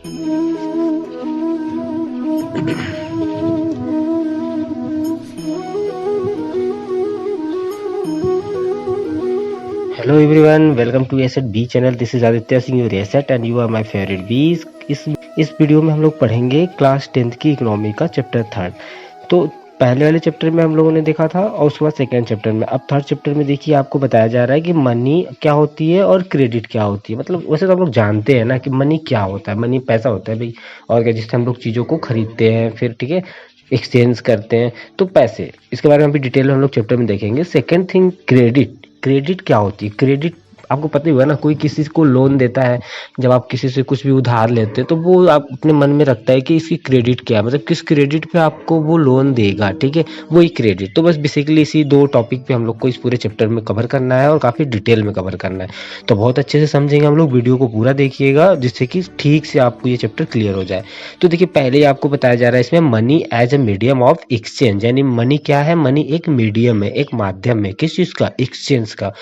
Hello everyone, welcome to asset B channel. This is Aditya Singh your asset and you are my favourite B. इस video में हम लोग पढ़ेंगे class 10th की economy का चैप्टर 3। तो पहले वाले चैप्टर में हम लोगों ने देखा था और उसके बाद सेकेंड चैप्टर में। अब थर्ड चैप्टर में देखिए आपको बताया जा रहा है कि मनी क्या होती है और क्रेडिट क्या होती है। मतलब वैसे तो हम लोग जानते हैं ना कि मनी क्या होता है। मनी पैसा होता है भाई, और क्या, जिससे हम लोग चीज़ों को खरीदते हैं, फिर ठीक है एक्सचेंज करते हैं। तो पैसे, इसके बारे में अभी डिटेल में हम लोग चैप्टर में देखेंगे। Second thing, credit. क्रेडिट क्या होती है? क्रेडिट आपको पता ही होगा ना, कोई किसी को लोन देता है, जब आप किसी से कुछ भी उधार लेते हैं तो वो आप अपने मन में रखता है कि इसकी क्रेडिट क्या है, मतलब किस क्रेडिट पे आपको वो लोन देगा, ठीक है, वही क्रेडिट। तो बस बेसिकली इसी दो टॉपिक पे हम लोग को इस पूरे चैप्टर में कवर करना है और काफ़ी डिटेल में कवर करना है। तो बहुत अच्छे से समझेंगे हम लोग, वीडियो को पूरा देखिएगा जिससे कि ठीक से आपको ये चैप्टर क्लियर हो जाए। तो देखिए पहले ही आपको बताया जा रहा है इसमें money as a medium of exchange, यानी मनी क्या है? मनी एक मीडियम है, एक माध्यम है। किस चीज़ का? एक्सचेंज का।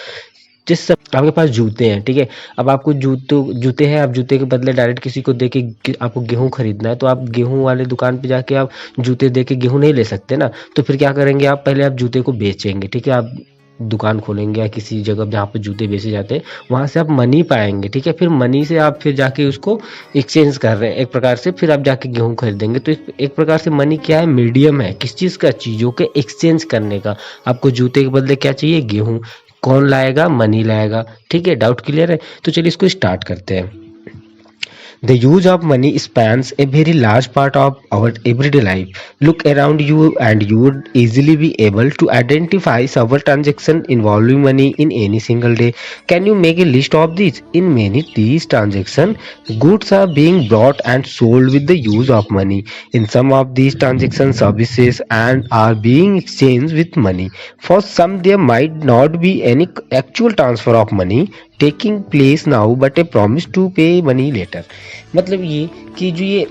जिस आपके पास जूते हैं, ठीक है, अब आपको जूते हैं, आप जूते के बदले डायरेक्ट किसी को दे के आपको गेहूं खरीदना है, तो आप गेहूं वाले दुकान पे जाके आप जूते दे के गेहूं नहीं ले सकते ना। तो फिर क्या करेंगे आप? पहले आप जूते को बेचेंगे, ठीक है, आप दुकान खोलेंगे या किसी जगह जहाँ पे जूते बेचे जाते हैं, वहां से आप मनी पाएंगे, ठीक है। फिर मनी से आप फिर जाके उसको एक्सचेंज कर रहे हैं एक प्रकार से, फिर आप जाके गेहूं खरीदेंगे। तो एक प्रकार से मनी क्या है? मीडियम है। किस चीज़ का? चीज़ों के एक्सचेंज करने का। आपको जूते के बदले क्या चाहिए? गेहूं। कौन लाएगा? मनी लाएगा। ठीक है, डाउट क्लियर है? तो चलिए इसको स्टार्ट करते हैं। The use of money spans a very large part of our everyday life. Look around you and you would easily be able to identify several transactions involving money in any single day. Can you make a list of these? In many these transactions, goods are being bought and sold with the use of money. In some of these transactions, services and are being exchanged with money. For some, there might not be any actual transfer of money taking place now, but a promise to pay money later. मतलब ये कि जो ये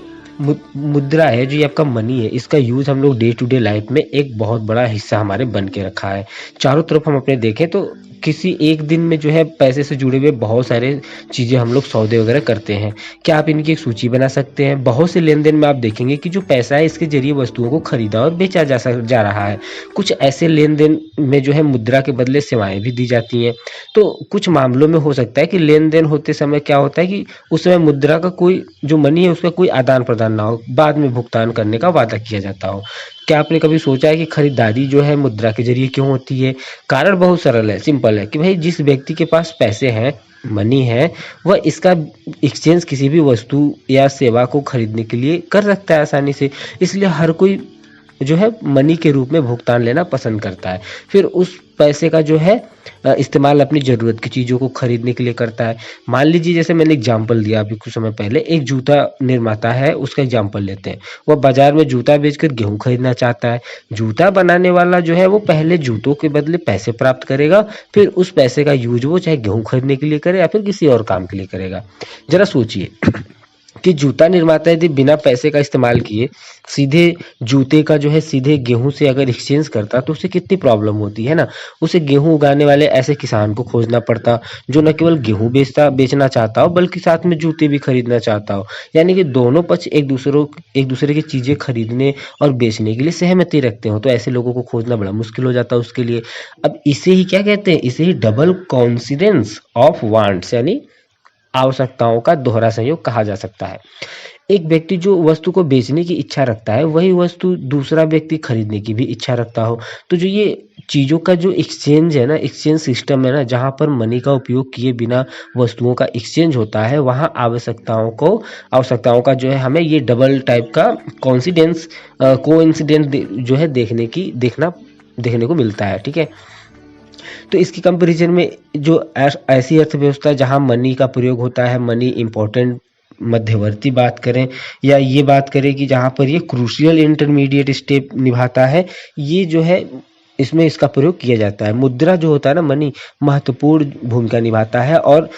मुद्रा है, जो ये आपका मनी है, इसका यूज हम लोग डे टू डे लाइफ में एक बहुत बड़ा हिस्सा हमारे बन के रखा है। चारों तरफ हम अपने देखें तो किसी एक दिन में जो है पैसे से जुड़े हुए बहुत सारे चीज़ें हम लोग सौदे वगैरह करते हैं। क्या आप इनकी एक सूची बना सकते हैं? बहुत से लेन देन में आप देखेंगे कि जो पैसा है इसके जरिए वस्तुओं को खरीदा और बेचा जा रहा है। कुछ ऐसे लेन देन में जो है मुद्रा के बदले सेवाएं भी दी जाती हैं। तो कुछ मामलों में हो सकता है कि लेन देन होते समय क्या होता है कि उस समय मुद्रा का कोई जो मनी है उसका कोई आदान प्रदान ना हो, बाद में भुगतान करने का वादा किया जाता हो। क्या आपने कभी सोचा है कि खरीदारी जो है मुद्रा के जरिए क्यों होती है? कारण बहुत सरल है, सिंपल है कि भाई जिस व्यक्ति के पास पैसे हैं, मनी है, वह इसका एक्सचेंज किसी भी वस्तु या सेवा को खरीदने के लिए कर सकता है आसानी से। इसलिए हर कोई जो है मनी के रूप में भुगतान लेना पसंद करता है। फिर उस पैसे का जो है इस्तेमाल अपनी ज़रूरत की चीज़ों को खरीदने के लिए करता है। मान लीजिए जैसे मैंने एग्जांपल दिया अभी कुछ समय पहले, एक जूता निर्माता है, उसका एग्जांपल लेते हैं। वह बाजार में जूता बेचकर गेहूं खरीदना चाहता है। जूता बनाने वाला जो है वो पहले जूतों के बदले पैसे प्राप्त करेगा, फिर उस पैसे का यूज वो चाहे गेहूं खरीदने के लिए करे या फिर किसी और काम के लिए करेगा। जरा सोचिए कि जूता निर्माता यदि बिना पैसे का इस्तेमाल किए सीधे जूते का जो है सीधे गेहूं से अगर एक्सचेंज करता तो उसे कितनी प्रॉब्लम होती है ना। उसे गेहूं उगाने वाले ऐसे किसान को खोजना पड़ता जो न केवल गेहूं बेचना चाहता हो बल्कि साथ में जूते भी खरीदना चाहता हो। यानी कि दोनों पक्ष एक दूसरे की चीजें खरीदने और बेचने के लिए सहमति रखते हो, तो ऐसे लोगों को खोजना बड़ा मुश्किल हो जाता है उसके लिए। अब इसे ही क्या कहते हैं? इसे ही डबल कोइंसिडेंस ऑफ वांट्स, यानी आवश्यकताओं का दोहरा संयोग कहा जा सकता है। एक व्यक्ति जो वस्तु को बेचने की इच्छा रखता है, वही वस्तु दूसरा व्यक्ति खरीदने की भी इच्छा रखता हो। तो जो ये चीज़ों का जो एक्सचेंज है ना, एक्सचेंज सिस्टम है ना, जहाँ पर मनी का उपयोग किए बिना वस्तुओं का एक्सचेंज होता है, वहाँ आवश्यकताओं का जो है हमें ये डबल टाइप का कोइंसिडेंस जो है देखने को मिलता है, ठीक है। तो इसकी कंपैरिजन में जो ऐसी अर्थव्यवस्था जहां मनी का प्रयोग होता है, मनी इंपॉर्टेंट मध्यवर्ती बात करें या ये बात करें कि जहां पर ये क्रूशियल इंटरमीडिएट स्टेप निभाता है, ये जो है इसमें इसका प्रयोग किया जाता है। मुद्रा जो होता है ना, मनी, महत्वपूर्ण भूमिका निभाता है और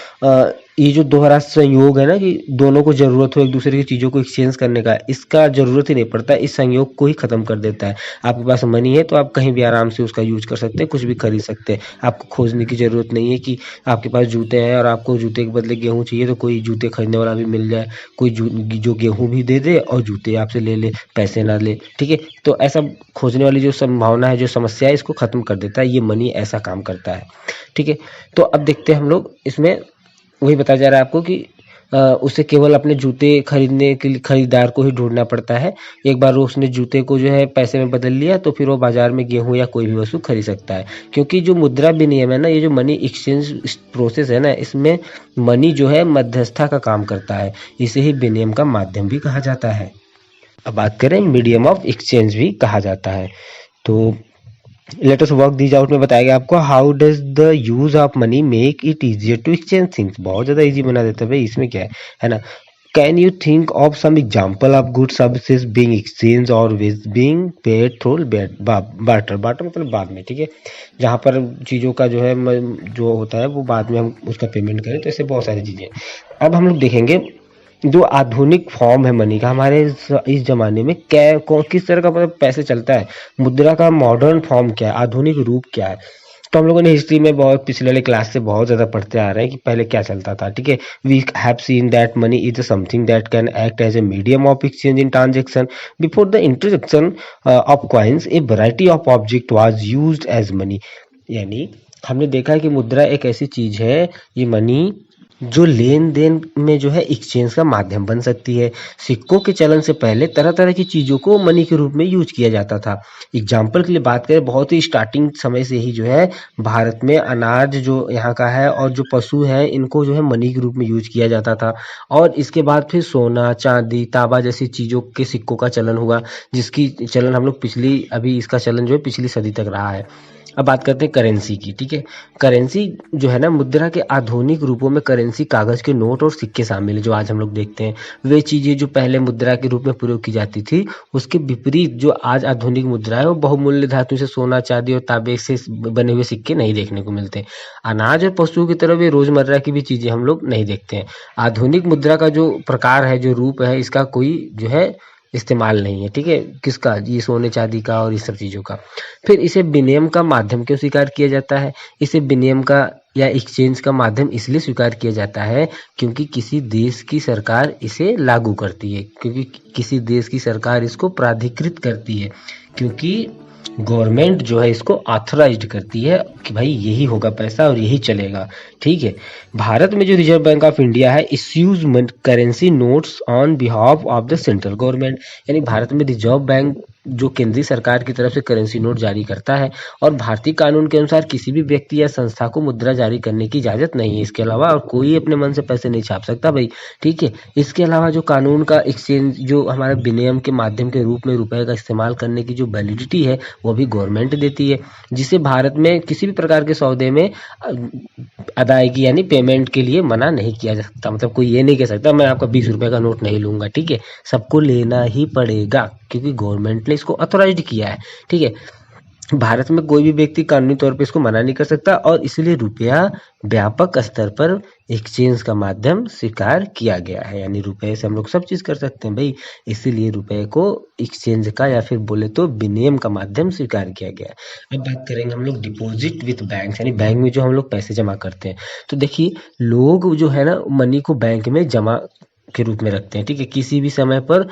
ये जो दोहरा संयोग है ना कि दोनों को जरूरत हो एक दूसरे की चीजों को एक्सचेंज करने का, इसका जरूरत ही नहीं पड़ता, इस संयोग को ही खत्म कर देता है। आपके पास मनी है तो आप कहीं भी आराम से उसका यूज कर सकते हैं, कुछ भी खरीद सकते हैं। आपको खोजने की जरूरत नहीं है कि आपके पास जूते हैं और आपको जूते के बदले गेहूं चाहिए तो कोई जूते खरीदने वाला भी मिल जाए, कोई जो गेहूं भी दे दे और जूते आपसे ले ले, पैसे ना ले। ठीक है, तो ऐसा खोजने वाली जो संभावना है, जो समस्या है, इसको खत्म कर देता है। ये मनी ऐसा काम करता है। ठीक है, तो अब देखते हैं हम लोग इसमें, वही बताया जा रहा है आपको कि उसे केवल अपने जूते खरीदने के लिए खरीदार को ही ढूंढना पड़ता है। एक बार वो उसने जूते को जो है पैसे में बदल लिया तो फिर वो बाजार में गेहूं या कोई भी वस्तु खरीद सकता है। क्योंकि जो मुद्रा विनिमय है ना, ये जो मनी एक्सचेंज प्रोसेस है ना, इसमें मनी जो है मध्यस्थता का काम करता है। इसे ही विनिमय का माध्यम भी कहा जाता है। अब बात करें मीडियम ऑफ एक्सचेंज भी कहा जाता है। तो let us work these out में बताया गया आपको how does the use of money make it easier to exchange things. बहुत ज्यादा इजी बना देता है भाई, इसमें क्या है ना। Can you think of some example of good services being exchange और which being paid through barter. Barter मतलब बाद में, ठीक है, जहाँ पर चीज़ों का जो है जो होता है वो बाद में हम उसका पेमेंट करें, तो ऐसे बहुत सारी चीज़ें। अब हम लोग देखेंगे जो आधुनिक फॉर्म है मनी का हमारे इस जमाने में क्या किस तरह का मतलब पैसे चलता है, मुद्रा का मॉडर्न फॉर्म क्या है, आधुनिक रूप क्या है। तो हम लोगों ने हिस्ट्री में बहुत पिछले वाले क्लास से बहुत ज्यादा पढ़ते आ रहे हैं कि पहले क्या चलता था। ठीक है, we have seen that money is something that can act as a medium of exchange in transaction. Before the introduction of coins a variety of object was used as money. यानी हमने देखा है कि मुद्रा एक ऐसी चीज है, ये मनी जो लेन देन में जो है एक्सचेंज का माध्यम बन सकती है। सिक्कों के चलन से पहले तरह तरह की चीजों को मनी के रूप में यूज किया जाता था। एग्जाम्पल के लिए बात करें, बहुत ही स्टार्टिंग समय से ही जो है भारत में अनाज जो यहाँ का है और जो पशु है इनको जो है मनी के रूप में यूज किया जाता था। और इसके बाद फिर सोना चांदी तांबा जैसी चीजों के सिक्कों का चलन हुआ, जिसकी चलन हम लोग अभी इसका चलन जो है पिछली सदी तक रहा है। अब बात करते हैं करेंसी की। ठीक है, करेंसी जो है ना, मुद्रा के आधुनिक रूपों में करेंसी कागज के नोट और सिक्के शामिल है। जो आज हम लोग देखते हैं वे चीजें जो पहले मुद्रा के रूप में प्रयोग की जाती थी, उसके विपरीत जो आज आधुनिक मुद्रा है वो बहुमूल्य धातु से सोना चांदी और तांबे से बने हुए सिक्के नहीं देखने को मिलते। अनाज और पशुओं की तरह वे रोजमर्रा की भी चीजें हम लोग नहीं देखते हैं। आधुनिक मुद्रा का जो प्रकार है, जो रूप है, इसका कोई जो है इस्तेमाल नहीं है। ठीक है, किसका, ये सोने चांदी का और इस सब चीजों का। फिर इसे विनिमय का माध्यम क्यों स्वीकार किया जाता है? इसे विनिमय का या एक्सचेंज का माध्यम इसलिए स्वीकार किया जाता है क्योंकि किसी देश की सरकार इसे लागू करती है, क्योंकि किसी देश की सरकार इसको प्राधिकृत करती है, क्योंकि गवर्नमेंट जो है इसको ऑथराइज्ड करती है कि भाई यही होगा पैसा और यही चलेगा। ठीक है, भारत में जो रिजर्व बैंक ऑफ इंडिया है issues currency notes on behalf of the central government. यानी भारत में रिजर्व बैंक जो केंद्रीय सरकार की तरफ से करेंसी नोट जारी करता है, और भारतीय कानून के अनुसार किसी भी व्यक्ति या संस्था को मुद्रा जारी करने की इजाजत नहीं है। इसके अलावा और कोई अपने मन से पैसे नहीं छाप सकता भाई। ठीक है, इसके अलावा जो कानून का एक्सचेंज जो हमारे विनिमय के माध्यम के रूप में रुपए का इस्तेमाल करने की जो वैलिडिटी है वो भी गवर्नमेंट देती है, जिसे भारत में किसी भी प्रकार के सौदे में अदायगी यानी पेमेंट के लिए मना नहीं किया जा सकता। मतलब कोई ये नहीं कह सकता मैं आपका 20 रुपए का नोट नहीं लूंगा। ठीक है, सबको लेना ही पड़ेगा क्योंकि गवर्नमेंट ने इसको ऑथोराइज्ड किया है। ठीक है, भारत में कोई भी व्यक्ति कानूनी तौर पे इसको मना नहीं कर सकता, और इसलिए रुपया व्यापक स्तर पर एक्सचेंज का माध्यम स्वीकार किया गया है। यानी रुपए से हम लोग सब चीज कर सकते हैं भाई, इसीलिए रुपए को एक्सचेंज का या फिर बोले तो विनिमय का माध्यम स्वीकार किया गया है। अब बात करेंगे हम लोग डिपॉजिट विथ बैंक, यानी बैंक में जो हम लोग पैसे जमा करते हैं। तो देखिए, लोग जो है ना मनी को बैंक में जमा के रूप में रखते हैं। ठीक है, किसी भी समय पर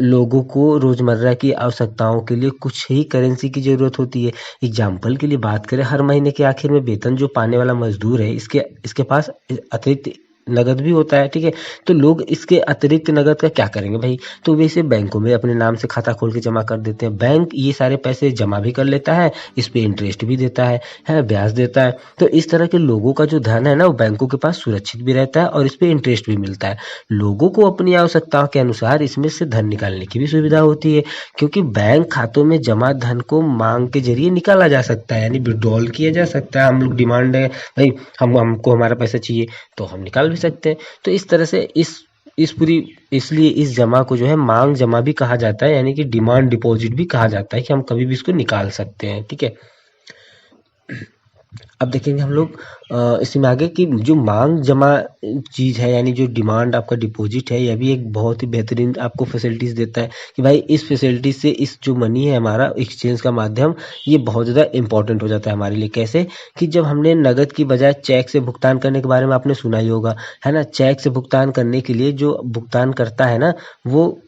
लोगों को रोजमर्रा की आवश्यकताओं के लिए कुछ ही करेंसी की जरूरत होती है। एग्जाम्पल के लिए बात करें, हर महीने के आखिर में वेतन जो पाने वाला मजदूर है इसके पास अतिरिक्त नगद भी होता है। ठीक है, तो लोग इसके अतिरिक्त नगद का क्या करेंगे भाई, तो वे इसे बैंकों में अपने नाम से खाता खोल के जमा कर देते हैं। बैंक ये सारे पैसे जमा भी कर लेता है, इस पे इंटरेस्ट भी देता है ब्याज देता है। तो इस तरह के लोगों का जो धन है ना वो बैंकों के पास सुरक्षित भी रहता है और इस पे इंटरेस्ट भी मिलता है। लोगों को अपनी आवश्यकताओं के अनुसार इसमें से धन निकालने की भी सुविधा होती है, क्योंकि बैंक खातों में जमा धन को मांग के जरिए निकाला जा सकता है, यानी विड्रॉल किया जा सकता है। हम लोग डिमांड है भाई हमको हमारा पैसा चाहिए तो हम निकाल भी सकते हैं। तो इस तरह से इस पूरी इसलिए इस जमा को जो है मांग जमा भी कहा जाता है, यानी कि डिमांड डिपॉजिट भी कहा जाता है कि हम कभी भी इसको निकाल सकते हैं। ठीक है, अब देखेंगे हम लोग इसमें आगे कि जो मांग जमा चीज़ है, यानी जो डिमांड आपका डिपॉजिट है, यह भी एक बहुत ही बेहतरीन आपको फैसिलिटीज़ देता है कि भाई इस फैसिलिटी से इस जो मनी है हमारा एक्सचेंज का माध्यम, ये बहुत ज़्यादा इंपॉर्टेंट हो जाता है हमारे लिए। कैसे कि जब हमने नगद की बजाय चेक से भुगतान करने के बारे में आपने सुना ही होगा, है ना। चेक से भुगतान करने के लिए जो भुगतान करता है ना, वो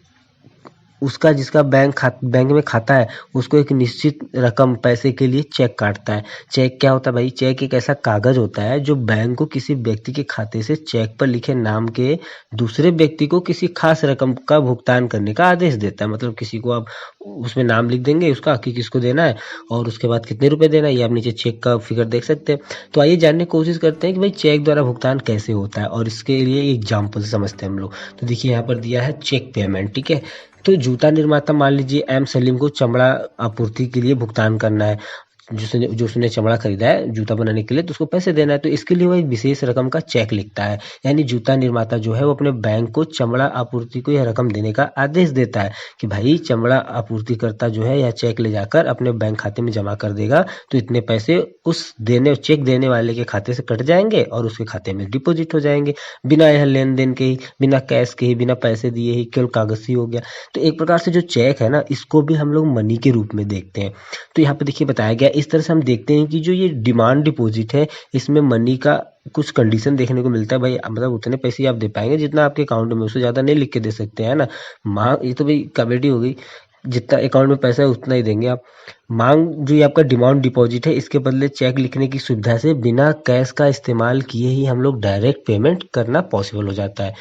उसका जिसका बैंक में खाता है, उसको एक निश्चित रकम पैसे के लिए चेक काटता है। चेक क्या होता है भाई? चेक एक ऐसा कागज होता है जो बैंक को किसी व्यक्ति के खाते से चेक पर लिखे नाम के दूसरे व्यक्ति को किसी खास रकम का भुगतान करने का आदेश देता है। मतलब किसी को आप उसमें नाम लिख देंगे उसका कि किसको देना है और उसके बाद कितने रुपए देना है, ये आप नीचे चेक का फिगर देख सकते हैं। तो आइए जानने की कोशिश करते हैं कि भाई चेक द्वारा भुगतान कैसे होता है, और इसके लिए एग्जाम्पल से समझते हैं हम लोग। तो देखिए यहाँ पर दिया है चेक पेमेंट, ठीक है। तो जूता निर्माता मान लीजिए एम सलीम को चमड़ा आपूर्ति के लिए भुगतान करना है, जो उसने चमड़ा खरीदा है जूता बनाने के लिए, तो उसको पैसे देना है। तो इसके लिए वो एक विशेष रकम का चेक लिखता है, यानी जूता निर्माता जो है वो अपने बैंक को चमड़ा आपूर्ति को यह रकम देने का आदेश देता है कि भाई चमड़ा आपूर्तिकर्ता जो है यह चेक ले जाकर अपने बैंक खाते में जमा कर देगा, तो इतने पैसे उस चेक देने वाले के खाते से कट जाएंगे और उसके खाते में डिपॉजिट हो जाएंगे, बिना यह लेन देन के ही, बिना कैश के ही, बिना पैसे दिए ही, केवल कागज ही हो गया। तो एक प्रकार से जो चेक है ना, इसको भी हम लोग मनी के रूप में देखते हैं। तो यहाँ पे देखिए बताया गया, इस तरह से हम देखते हैं कि जो ये डिमांड डिपॉजिट है, इसमें मनी का कुछ कंडीशन देखने को मिलता है भाई, मतलब उतने पैसे आप दे पाएंगे जितना आपके अकाउंट में, उससे ज़्यादा नहीं लिख के दे सकते हैं ना। मांग, ये तो भाई कमेटी हो गई, जितना अकाउंट में पैसा है उतना ही देंगे आप। मांग जो ये आपका डिमांड डिपॉजिट है, इसके बदले चेक लिखने की सुविधा से बिना कैश का इस्तेमाल किए ही हम लोग डायरेक्ट पेमेंट करना पॉसिबल हो जाता है,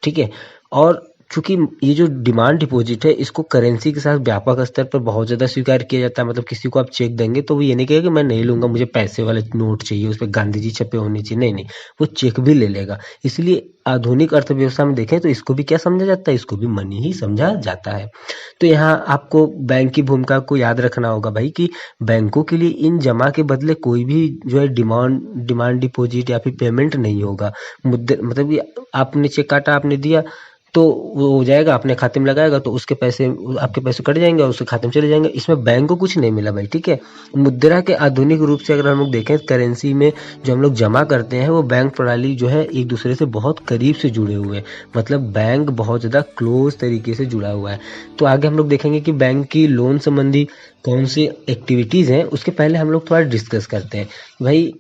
ठीक है। और चूंकि ये जो डिमांड डिपॉजिट है, इसको करेंसी के साथ व्यापक स्तर पर बहुत ज़्यादा स्वीकार किया जाता है। मतलब किसी को आप चेक देंगे तो वो ये नहीं कहेगा कि मैं नहीं लूंगा, मुझे पैसे वाले नोट चाहिए, उस पर गांधी जी छपे होने चाहिए, नहीं नहीं, वो चेक भी ले लेगा। इसलिए आधुनिक अर्थव्यवस्था में देखें तो इसको भी क्या समझा जाता है? इसको भी मनी ही समझा जाता है। तो यहाँ आपको बैंक की भूमिका को याद रखना होगा भाई कि बैंकों के लिए इन जमा के बदले कोई भी जो है डिमांड डिपॉजिट या फिर पेमेंट नहीं होगा। मुद्दे मतलब कि आपने चेक काटा, आपने दिया, तो वो हो जाएगा, अपने खाते में लगाएगा तो उसके पैसे, आपके पैसे कट जाएंगे और उसके खाते में चले जाएंगे। इसमें बैंक को कुछ नहीं मिला भाई, ठीक है। मुद्रा के आधुनिक रूप से अगर हम लोग देखें, करेंसी में जो हम लोग जमा करते हैं वो बैंक प्रणाली जो है एक दूसरे से बहुत करीब से जुड़े हुए हैं। मतलब बैंक बहुत ज़्यादा क्लोज तरीके से जुड़ा हुआ है। तो आगे हम लोग देखेंगे कि बैंक की लोन संबंधी कौन सी एक्टिविटीज़ हैं, उसके पहले हम लोग थोड़ा डिस्कस करते हैं भाई।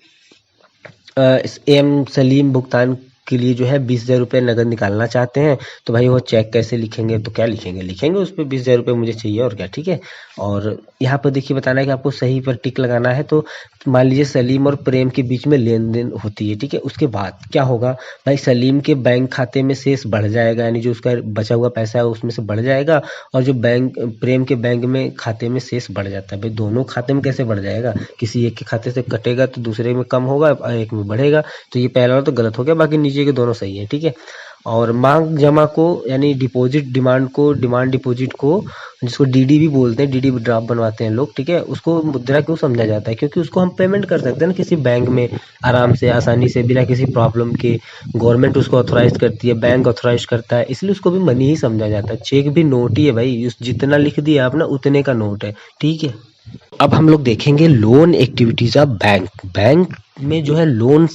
एम सलीम भुगतान के लिए जो है 20,000 रुपये नगद निकालना चाहते हैं, तो भाई वो चेक कैसे लिखेंगे? तो क्या लिखेंगे उस पर 20,000 रुपये मुझे चाहिए और क्या, ठीक है। और यहाँ पर देखिए बताना है कि आपको सही पर टिक लगाना है। तो मान लीजिए सलीम और प्रेम के बीच में लेन देन होती है, ठीक है। उसके बाद क्या होगा भाई? सलीम के बैंक खाते में शेष बढ़ जाएगा, यानी जो उसका बचा हुआ पैसा है उसमें से बढ़ जाएगा, और जो प्रेम के बैंक में खाते में शेष बढ़ जाता है। भाई दोनों खाते में कैसे बढ़ जाएगा? किसी एक के खाते से कटेगा तो दूसरे में कम होगा, एक में बढ़ेगा। तो ये पहला वाला तो गलत हो गया, बाकी नीचे के दोनों सही है, ठीक है। और मांग जमा को, यानी डिमांड डिपॉजिट को, जिसको डीडी भी बोलते हैं, डीडी ड्राफ्ट बनवाते हैं लोग, ठीक है, उसको मुद्रा क्यों समझा जाता है? क्योंकि उसको हम पेमेंट कर सकते हैं ना किसी बैंक में आराम से, आसानी से, बिना किसी प्रॉब्लम के। गवर्नमेंट उसको ऑथोराइज करती है, बैंक ऑथोराइज करता है, इसलिए उसको भी मनी ही समझा जाता है। चेक भी नोट ही है भाई, जितना लिख दिया आप ना उतने का नोट है, ठीक है। अब हम लोग देखेंगे लोन एक्टिविटीज ऑफ बैंक में जो है लोन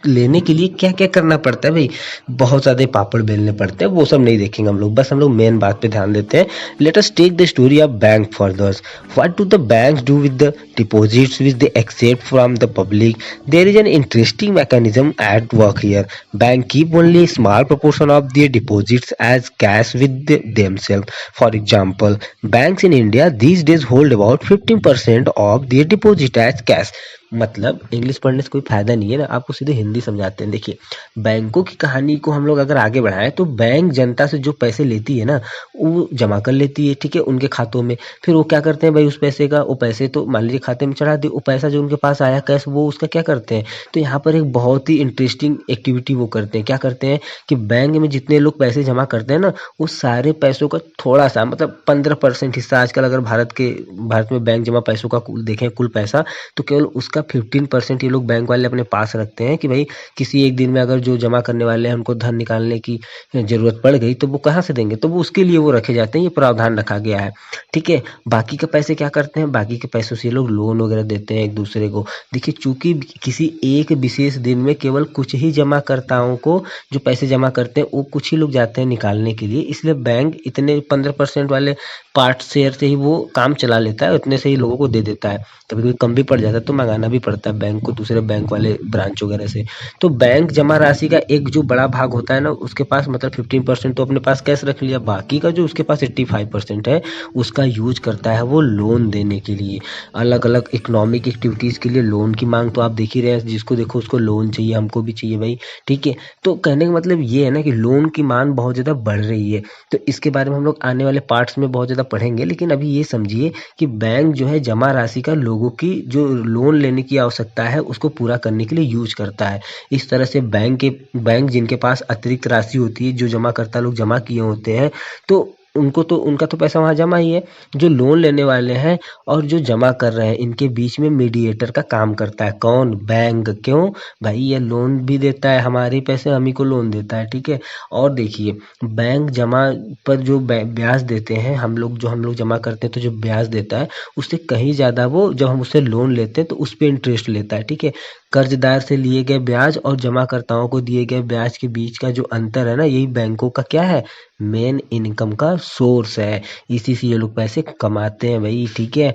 लेने के लिए क्या क्या करना पड़ता है भाई। बहुत ज़्यादा पापड़ बेलने पड़ते हैं, वो सब नहीं देखेंगे हम लोग, बस हम लोग मेन बात पे ध्यान देते हैं। Let us take the story of bank further. What do the banks do with the deposits which they accept from the public? There is an interesting mechanism at work here. Bank keep only small proportion of their deposits as cash with themselves. For example, banks in India these days hold about 15% of their deposit as cash. मतलब English पढ़ने से कोई फायदा नहीं है ना, आपको सीधे हिंदी समझाते हैं। देखिए, बैंकों की कहानी को हम लोग अगर आगे बढ़ाएं तो बैंक जनता से जो पैसे लेती है ना, वो जमा कर लेती है, ठीक है, उनके खातों में। फिर वो क्या करते हैं भाई, उस पैसे का, वो पैसे तो मान लीजिए खाते में चढ़ा दिए, वो पैसा जो उनके पास आया कैश, वो उसका क्या करते हैं? तो यहाँ पर एक बहुत ही इंटरेस्टिंग एक्टिविटी वो करते हैं। क्या करते हैं कि बैंक में जितने लोग पैसे जमा करते हैं ना, उस सारे पैसों का थोड़ा सा, मतलब 15% हिस्सा, आजकल अगर भारत में बैंक जमा पैसों का देखें कुल पैसा, तो केवल उसका 15% ये लोग बैंक वाले अपने पास रखते हैं कि भाई किसी एक दिन में अगर जो जमा करने वाले हैं उनको धन निकालने की जरूरत पड़ गई तो वो कहाँ से देंगे, तो वो उसके लिए वो रखे जाते हैं, ये प्रावधान रखा गया है। ठीक है, बाकी के पैसे क्या करते हैं, बाकी के पैसों से ये लोग लोन वगैरह देते हैं एक दूसरे को। देखिए चूंकि किसी एक विशेष दिन में केवल कुछ ही जमाकर्ताओं को जो पैसे जमा करते हैं वो कुछ ही लोग जाते हैं निकालने के लिए, इसलिए बैंक इतने 15% वाले पार्ट शेयर से ही वो काम चला लेता है, उतने से ही लोगों को दे देता है। कभी कभी कम भी पड़ जाता है तो मंगाना भी पड़ता है बैंक को दूसरे बैंक वाले ब्रांच वगैरह से। तो बैंक जमा राशि का एक जो बड़ा भाग होता है ना, उसके पास मतलब 15% तो अपने पास कैश रख लिया, बाकी का जो उसके पास 85% है उसका यूज करता है वो लोन देने के लिए। अलग अलग इकोनॉमिक एक्टिविटीज़ के लिए लोन की मांग तो आप देख ही रहे हैं, जिसको देखो उसको लोन चाहिए, हमको भी चाहिए भाई। ठीक है, तो कहने का मतलब ये है ना कि लोन की मांग बहुत ज़्यादा बढ़ रही है। तो इसके बारे में हम लोग आने वाले पार्ट्स में बहुत ज़्यादा पढ़ेंगे, लेकिन अभी ये समझिए कि बैंक जो है जमा राशि का लोगों की जो लोन लेने की आवश्यकता है उसको पूरा करने के लिए यूज करता है। इस तरह से बैंक जिनके पास अतिरिक्त राशि होती है, जो जमाकर्ता लोग जमा किए होते हैं, तो उनका तो पैसा वहाँ जमा ही है। जो लोन लेने वाले हैं और जो जमा कर रहे हैं, इनके बीच में मीडिएटर का काम करता है कौन, बैंक। क्यों भाई, ये लोन भी देता है, हमारे पैसे हम ही को लोन देता है। ठीक है, और देखिए बैंक जमा पर जो ब्याज देते हैं, हम लोग जमा करते हैं तो जो ब्याज देता है उससे कहीं ज़्यादा वो जब हम उससे लोन लेते हैं तो उस पर इंटरेस्ट लेता है। ठीक है, कर्जदार से लिए गए ब्याज और जमाकर्ताओं को दिए गए ब्याज के बीच का जो अंतर है ना, यही बैंकों का क्या है, मेन इनकम का सोर्स है। इसी से ये लोग पैसे कमाते हैं भाई। ठीक है,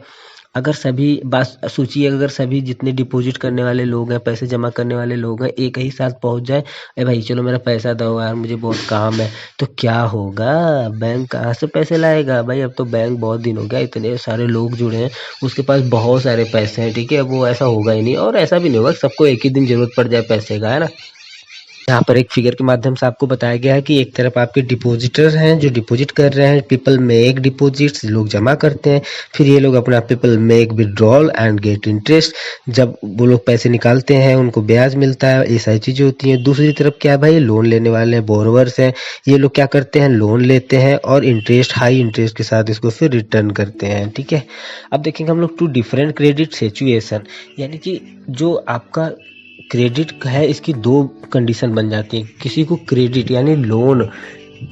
अगर सभी बात सोचिए, अगर सभी जितने डिपॉजिट करने वाले लोग हैं, पैसे जमा करने वाले लोग हैं, एक ही साथ पहुंच जाए, अरे भाई चलो मेरा पैसा दो यार, मुझे बहुत काम है, तो क्या होगा, बैंक कहाँ से पैसे लाएगा भाई। अब तो बैंक बहुत दिन हो गया, इतने सारे लोग जुड़े हैं, उसके पास बहुत सारे पैसे हैं। ठीक है, वो ऐसा होगा ही नहीं, और ऐसा भी नहीं होगा सबको एक ही दिन जरूरत पड़ जाए पैसे का, है ना। यहाँ पर एक फिगर के माध्यम से आपको बताया गया है कि एक तरफ आपके डिपॉजिटर हैं जो डिपॉजिट कर रहे हैं, पीपल मेक डिपॉजिट्स, लोग जमा करते हैं, फिर ये लोग अपना people make withdrawal and get interest, जब वो लोग पैसे निकालते हैं उनको ब्याज मिलता है, ये सारी चीज़ें होती हैं। दूसरी तरफ क्या है भाई, लोन लेने वाले हैं, बोरोवर्स हैं, ये लोग क्या करते हैं, लोन लेते हैं और इंटरेस्ट, हाई इंटरेस्ट के साथ इसको फिर रिटर्न करते हैं। ठीक है, अब देखेंगे हम लोग टू डिफरेंट क्रेडिट सिचुएशन, यानी कि जो आपका क्रेडिट है इसकी दो कंडीशन बन जाती है। किसी को क्रेडिट यानी लोन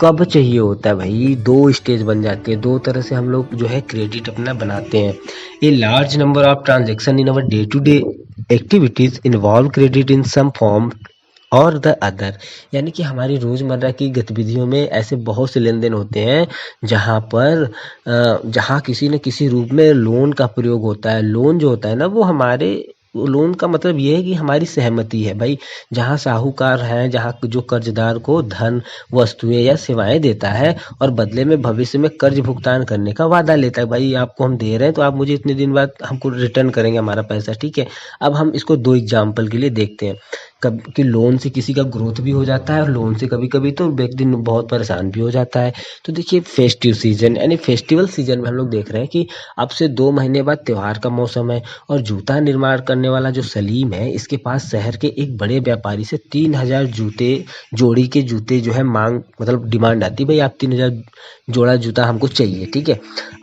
कब चाहिए होता है भाई, दो स्टेज बन जाती है, दो तरह से हम लोग जो है क्रेडिट अपना बनाते हैं। A large number of transaction in our day to day activities involve credit in some form or the other, यानी कि हमारी रोज़मर्रा की गतिविधियों में ऐसे बहुत से लेन देन होते हैं जहाँ किसी न किसी रूप में लोन का प्रयोग होता है। लोन जो होता है ना, वो हमारे लोन का मतलब ये है कि हमारी सहमति है भाई, जहाँ साहूकार है, जहाँ जो कर्जदार को धन, वस्तुएं या सेवाएं देता है और बदले में भविष्य में कर्ज भुगतान करने का वादा लेता है, भाई आपको हम दे रहे हैं तो आप मुझे इतने दिन बाद हमको रिटर्न करेंगे हमारा पैसा। ठीक है, अब हम इसको दो एग्जाम्पल के लिए देखते हैं। कब कि लोन से किसी का ग्रोथ भी हो जाता है और लोन से कभी कभी तो व्यक्ति बहुत परेशान भी हो जाता है। तो देखिए फेस्टिव सीजन यानी फेस्टिवल सीजन में हम लोग देख रहे हैं कि अब से 2 महीने बाद त्योहार का मौसम है और जूता निर्माण करने वाला जो सलीम है, इसके पास शहर के एक बड़े व्यापारी से 3000 जूते, जोड़ी के जूते जो है मांग मतलब डिमांड आती है, भाई आप 3000 जोड़ा जूता हमको चाहिए। ठीक है,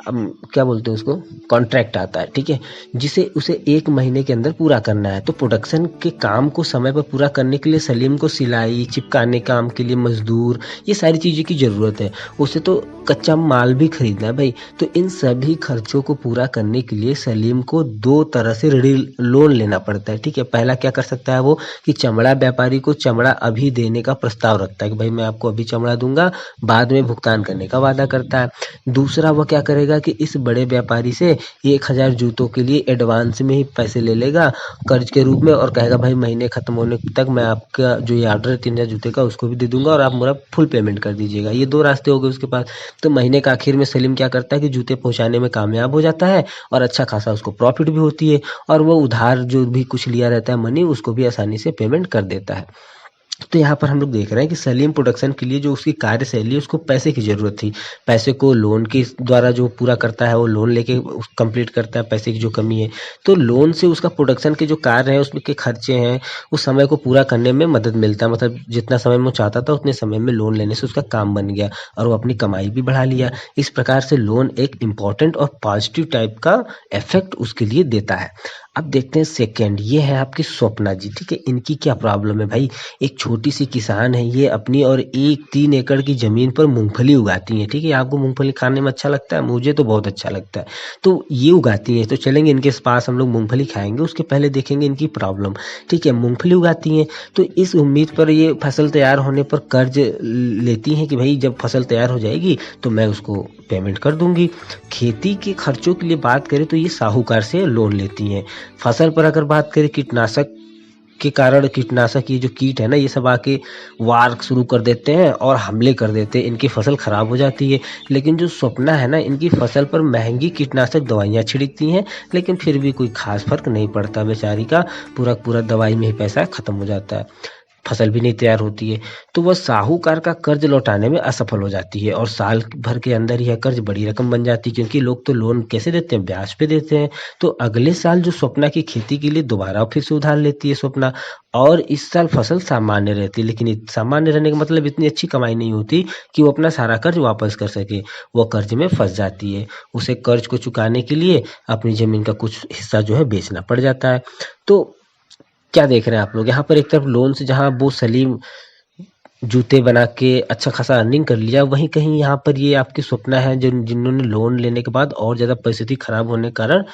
अब क्या बोलते हैं उसको, कॉन्ट्रैक्ट आता है। ठीक है, जिसे उसे 1 महीने के अंदर पूरा करना है। तो प्रोडक्शन के काम को समय पर पूरा करने के लिए सलीम को सिलाई, चिपकाने काम के लिए मजदूर, ये सारी चीज़ों की ज़रूरत है। उसे तो कच्चा माल भी खरीदना है भाई। तो इन सभी खर्चों को पूरा करने के लिए सलीम को दो तरह से लोन लेना पड़ता है। ठीक है, पहला क्या कर सकता है वो कि चमड़ा व्यापारी को चमड़ा अभी देने का प्रस्ताव रखता है कि भाई मैं आपको अभी चमड़ा दूंगा, बाद में भुगतान करने का वादा करता है। दूसरा वह क्या करेगा कि इस बड़े व्यापारी से 1000 जूतों के लिए एडवांस में ही पैसे ले लेगा कर्ज के रूप में और कहेगा भाई महीने खत्म होने तक मैं आपका जो ये ऑर्डर है 3000 जूते का उसको भी दे दूंगा और आप मेरा फुल पेमेंट कर दीजिएगा। ये दो रास्ते हो गए उसके पास। तो महीने का आखिर में सलीम क्या करता है कि जूते पहुंचाने में कामयाब हो जाता है और अच्छा खासा उसको प्रॉफिट भी होती है और वो उधार जो भी कुछ लिया रहता है मनी, उसको भी आसानी से पेमेंट कर देता है। तो यहाँ पर हम लोग देख रहे हैं कि सलीम प्रोडक्शन के लिए जो उसकी कार्यशैली है उसको पैसे की ज़रूरत थी। पैसे को लोन के द्वारा जो पूरा करता है वो लोन लेके कंप्लीट करता है, पैसे की जो कमी है। तो लोन से उसका प्रोडक्शन के जो कार्य हैं उसमें के खर्चे हैं उस समय को पूरा करने में मदद मिलता है। मतलब जितना समय में वो चाहता था उतने समय में लोन लेने से उसका काम बन गया और वो अपनी कमाई भी बढ़ा लिया। इस प्रकार से लोन एक इम्पॉर्टेंट और पॉजिटिव टाइप का इफेक्ट उसके लिए देता है। अब देखते हैं सेकंड, ये है आपकी स्वप्ना जी, ठीक है। इनकी क्या प्रॉब्लम है भाई, एक छोटी सी किसान है ये, अपनी और 3 एकड़ की जमीन पर मूंगफली उगाती हैं, ठीक है। आपको मूंगफली खाने में अच्छा लगता है, मुझे तो बहुत अच्छा लगता है। तो ये उगाती हैं, तो चलेंगे इनके पास, हम लोग मूंगफली खाएंगे, उसके पहले देखेंगे इनकी प्रॉब्लम, ठीक है। मूंगफली उगाती हैं तो इस उम्मीद पर ये फसल तैयार होने पर कर्ज लेती हैं कि भाई जब फसल तैयार हो जाएगी तो मैं उसको पेमेंट कर दूंगी। खेती के खर्चों के लिए बात करें तो ये साहूकार से लोन लेती हैं। फसल पर अगर बात करें, कीटनाशक के कारण, कीटनाशक ये जो कीट है ना, ये सब आके वार शुरू कर देते हैं और हमले कर देते हैं, इनकी फसल खराब हो जाती है। लेकिन जो स्वप्ना है ना, इनकी फसल पर महंगी कीटनाशक दवाइयाँ छिड़कती हैं, लेकिन फिर भी कोई खास फर्क नहीं पड़ता, बेचारी का पूरा पूरा दवाई में ही पैसा खत्म हो जाता है, फसल भी नहीं तैयार होती है। तो वह साहूकार का कर्ज लौटाने में असफल हो जाती है और साल भर के अंदर यह कर्ज बड़ी रकम बन जाती है, क्योंकि लोग तो लोन कैसे देते हैं, ब्याज पे देते हैं। तो अगले साल जो स्वप्ना की खेती के लिए दोबारा फिर से उधार लेती है स्वप्ना, और इस साल फसल सामान्य रहती है, लेकिन सामान्य रहने का मतलब इतनी अच्छी कमाई नहीं होती कि वो अपना सारा कर्ज वापस कर सके। वो कर्ज में फंस जाती है, उसे कर्ज को चुकाने के लिए अपनी जमीन का कुछ हिस्सा जो है बेचना पड़ जाता है। तो क्या देख रहे हैं आप लोग, यहाँ पर एक तरफ लोन से जहाँ वो सलीम जूते बना के अच्छा खासा अर्निंग कर लिया, वहीं कहीं यहाँ पर ये आपकी स्वप्ना है जिन्होंने लोन लेने के बाद और ज़्यादा परिस्थिति खराब होने के कारण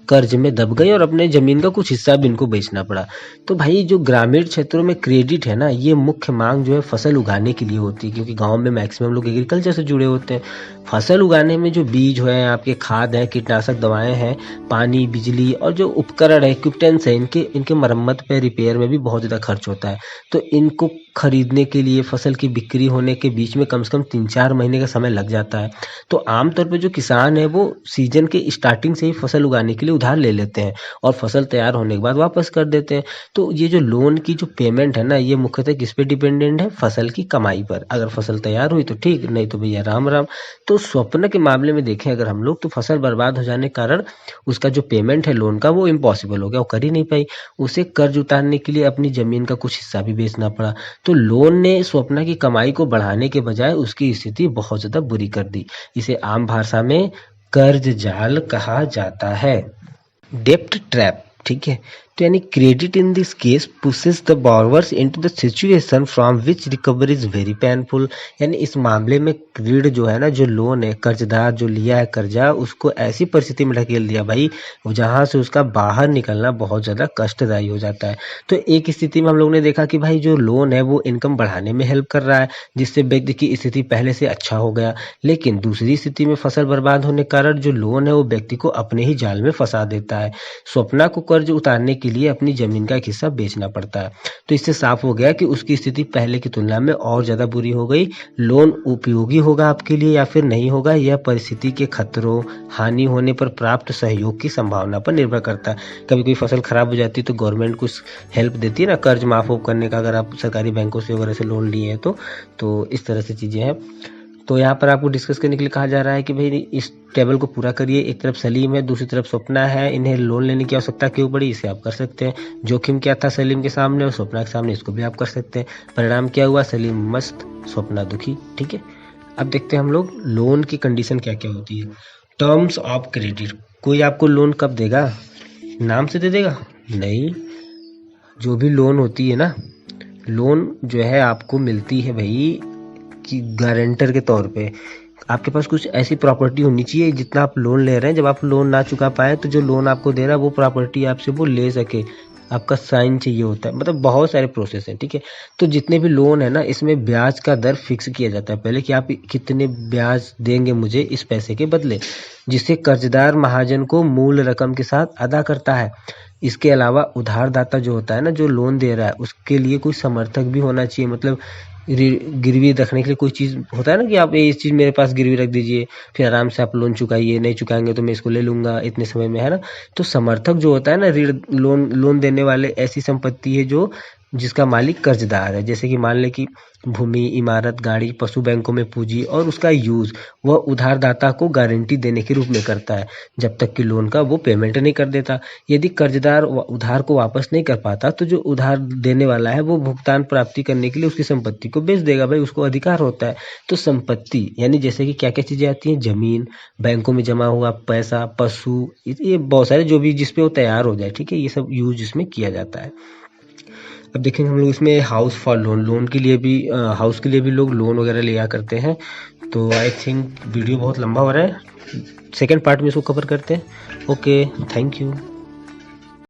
कर्ज में दब गई और अपने जमीन का कुछ हिस्सा भी इनको बेचना पड़ा। तो भाई जो ग्रामीण क्षेत्रों में क्रेडिट है ना, ये मुख्य मांग जो है फसल उगाने के लिए होती है, क्योंकि गांव में मैक्सिमम लोग एग्रीकल्चर से जुड़े होते हैं। फसल उगाने में जो बीज है, आपके खाद है, कीटनाशक दवाएं हैं, पानी, बिजली और जो उपकरण है, इक्विपमेंट्स है, इनके इनके मरम्मत पे, रिपेयर में भी बहुत ज़्यादा खर्च होता है। तो इनको खरीदने के लिए, फसल की बिक्री होने के बीच में कम से कम 3-4 महीने का समय लग जाता है। तो आमतौर पर जो किसान है वो सीजन के स्टार्टिंग से ही फसल उगाने के लिए उधार ले लेते हैं और फसल तैयार होने के बाद वापस कर देते हैं। तो ये जो लोन की जो पेमेंट है ना, ये मुख्यतः किस पे डिपेंडेंट है, फसल की कमाई पर। अगर फसल तैयार हुई तो ठीक, नहीं तो भैया राम राम। तो स्वप्न के मामले में देखें अगर हम लोग, तो फसल बर्बाद हो जाने के कारण उसका जो पेमेंट है लोन का, वो इम्पॉसिबल हो गया, वो कर ही नहीं पाई। उसे कर्ज उतारने के लिए अपनी जमीन का कुछ हिस्सा भी बेचना पड़ा। तो लोन ने स्वप्ना की कमाई को बढ़ाने के बजाय उसकी स्थिति बहुत ज्यादा बुरी कर दी। इसे आम भाषा में कर्ज जाल कहा जाता है, डेप्ट ट्रैप, ठीक है। तो यानी credit in this case pushes the borrowers into the situation from which recovery is very painful. यानी इस मामले में ऋण जो है ना, जो लोन है, कर्जदार जो लिया है कर्जा, उसको ऐसी परिस्थिति में ढकेल दिया भाई जहां से उसका बाहर निकलना बहुत ज्यादा कष्टदायी हो जाता है। तो एक स्थिति में हम लोग ने देखा कि भाई जो लोन है वो इनकम बढ़ाने में हेल्प कर रहा है, जिससे व्यक्ति की स्थिति पहले से अच्छा हो गया। लेकिन दूसरी स्थिति में फसल बर्बाद होने के कारण जो लोन है वो व्यक्ति को अपने ही जाल में फंसा देता है। स्वप्ना को कर्ज उतारने के लिए अपनी जमीन का एक हिस्सा बेचना पड़ता है। तो इससे साफ हो गया कि उसकी स्थिति पहले की तुलना में और ज्यादा बुरी हो गई। लोन उपयोगी होगा आपके लिए या फिर नहीं होगा, यह परिस्थिति के खतरों, हानि होने पर प्राप्त सहयोग की संभावना पर निर्भर करता है। कभी कोई फसल खराब हो जाती है तो गवर्नमेंट कुछ हेल्प देती है ना, कर्ज माफ करने का, अगर आप सरकारी बैंकों से वगैरह से लोन लिए हैं तो इस तरह से चीजें हैं। तो यहाँ पर आपको डिस्कस करने के लिए कहा जा रहा है कि भाई इस टेबल को पूरा करिए। एक तरफ सलीम है, दूसरी तरफ स्वप्ना है, इन्हें लोन लेने की आवश्यकता क्यों पड़ी, इसे आप कर सकते हैं। जोखिम क्या था सलीम के सामने और स्वप्ना के सामने, इसको भी आप कर सकते हैं। परिणाम क्या हुआ, सलीम मस्त, स्वप्ना दुखी, ठीक है। अब देखते हैं हम लोग लोन की कंडीशन क्या क्या होती है। टर्म्स ऑफ क्रेडिट, कोई आपको लोन कब देगा, नाम से दे देगा, नहीं। जो भी लोन होती है ना, लोन जो है आपको मिलती है भाई कि गारंटर के तौर पे आपके पास कुछ ऐसी प्रॉपर्टी होनी चाहिए, जितना आप लोन ले रहे हैं, जब आप लोन ना चुका पाए तो जो लोन आपको दे रहा है वो प्रॉपर्टी आपसे वो ले सके, आपका साइन चाहिए होता है। मतलब बहुत सारे प्रोसेस हैं, ठीक है। तो जितने भी लोन है ना, इसमें ब्याज का दर फिक्स किया जाता है पहले कि आप कितने ब्याज देंगे मुझे इस पैसे के बदले, जिसे कर्जदार महाजन को मूल रकम के साथ अदा करता है। इसके अलावा उधारदाता जो होता है ना, जो लोन दे रहा है, उसके लिए कोई समर्थक भी होना चाहिए। मतलब गिरवी रखने के लिए कोई चीज़ होता है ना, कि आप ये इस चीज़ मेरे पास गिरवी रख दीजिए, फिर आराम से आप लोन चुकाइए, नहीं चुकाएंगे तो मैं इसको ले लूंगा इतने समय में, है ना। तो समर्थक जो होता है ना, ऋण लोन देने वाले, ऐसी संपत्ति है जो जिसका मालिक कर्जदार है। जैसे कि मान लें कि भूमि, इमारत, गाड़ी, पशु बैंकों में पूंजी और उसका यूज वह उधारदाता को गारंटी देने के रूप में करता है, जब तक कि लोन का वो पेमेंट नहीं कर देता। यदि कर्जदार उधार को वापस नहीं कर पाता तो जो उधार देने वाला है वो भुगतान प्राप्ति करने के लिए उसकी संपत्ति को बेच देगा। भाई उसको अधिकार होता है। तो संपत्ति यानी जैसे कि क्या क्या चीजें आती हैं, जमीन, बैंकों में जमा हुआ पैसा, पशु, ये बहुत सारे जो भी जिसपे वो तैयार हो जाए, ठीक है, ये सब यूज इसमें किया जाता है। अब देखेंगे हम लोग इसमें हाउस फॉर लोन, लोन के लिए भी हाउस के लिए भी लोग लोन वगैरह लिया करते हैं। तो आई थिंक वीडियो बहुत लंबा हो रहा है, सेकेंड पार्ट में इसको कवर करते हैं। Okay, thank you.